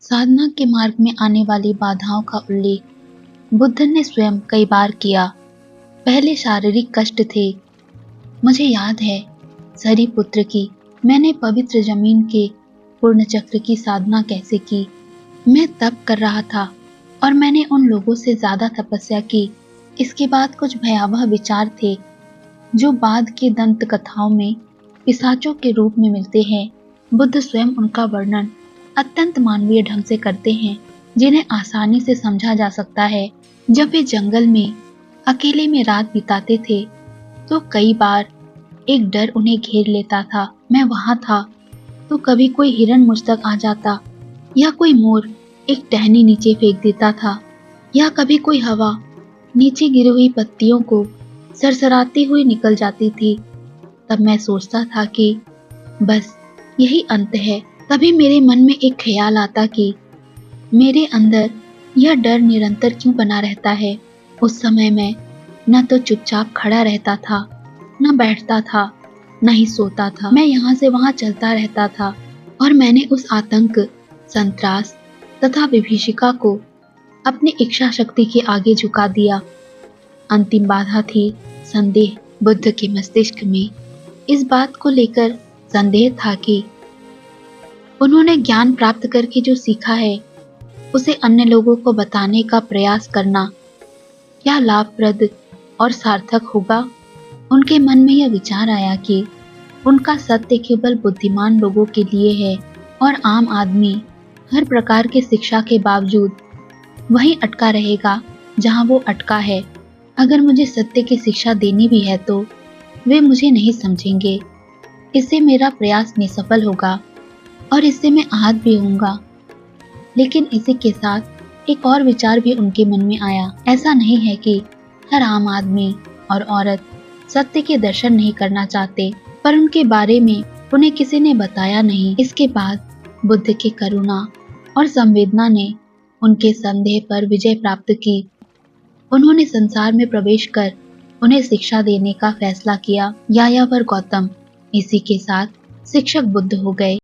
साधना के मार्ग में आने वाली बाधाओं का उल्लेख बुद्ध ने स्वयं कई बार किया। पहले शारीरिक कष्ट थे। मुझे याद है सरीपुत्र की मैंने पवित्र जमीन के पूर्ण चक्र की साधना कैसे की। मैं तप कर रहा था और मैंने उन लोगों से ज्यादा तपस्या की। इसके बाद कुछ भयावह विचार थे जो बाद की दंत कथाओं में पिशाचों के रूप में मिलते हैं। बुद्ध स्वयं उनका वर्णन अत्यंत मानवीय ढंग से करते हैं, जिन्हें आसानी से समझा जा सकता है। जब वे जंगल में अकेले में रात बिताते थे तो कई बार एक डर उन्हें घेर लेता था। मैं वहां था तो कभी कोई हिरन मुझ तक आ जाता, या कोई मोर एक टहनी नीचे फेंक देता था, या कभी कोई हवा नीचे गिरी हुई पत्तियों को सरसराती हुई निकल जाती थी। तब मैं सोचता था कि बस यही अंत है। तभी मेरे मन में एक ख्याल आता कि मेरे अंदर यह डर निरंतर क्यों बना रहता है। उस समय मैं न तो चुपचाप खड़ा रहता था, न बैठता था, न ही सोता था। मैं यहाँ से वहाँ चलता रहता था और मैंने उस आतंक, संत्रास तथा विभीषिका को अपनी इच्छा शक्ति के आगे झुका दिया। अंतिम बाधा थी संदेह। बुद्ध के मस्तिष्क में इस बात को लेकर संदेह था कि उन्होंने ज्ञान प्राप्त करके जो सीखा है उसे अन्य लोगों को बताने का प्रयास करना क्या लाभप्रद और सार्थक होगा। उनके मन में यह विचार आया कि उनका सत्य केवल बुद्धिमान लोगों के लिए है और आम आदमी हर प्रकार की शिक्षा के बावजूद वहीं अटका रहेगा जहां वो अटका है। अगर मुझे सत्य की शिक्षा देनी भी है तो वे मुझे नहीं समझेंगे। इससे मेरा प्रयास निसफल होगा और इससे मैं आहत भी होऊंगा। लेकिन इसी के साथ एक और विचार भी उनके मन में आया। ऐसा नहीं है कि हर आम आदमी और औरत सत्य के दर्शन नहीं करना चाहते, पर उनके बारे में उन्हें किसी ने बताया नहीं। इसके बाद बुद्ध की करुणा और संवेदना ने उनके संदेह पर विजय प्राप्त की। उन्होंने संसार में प्रवेश कर उन्हें शिक्षा देने का फैसला किया। यायावर गौतम इसी के साथ शिक्षक बुद्ध हो गए।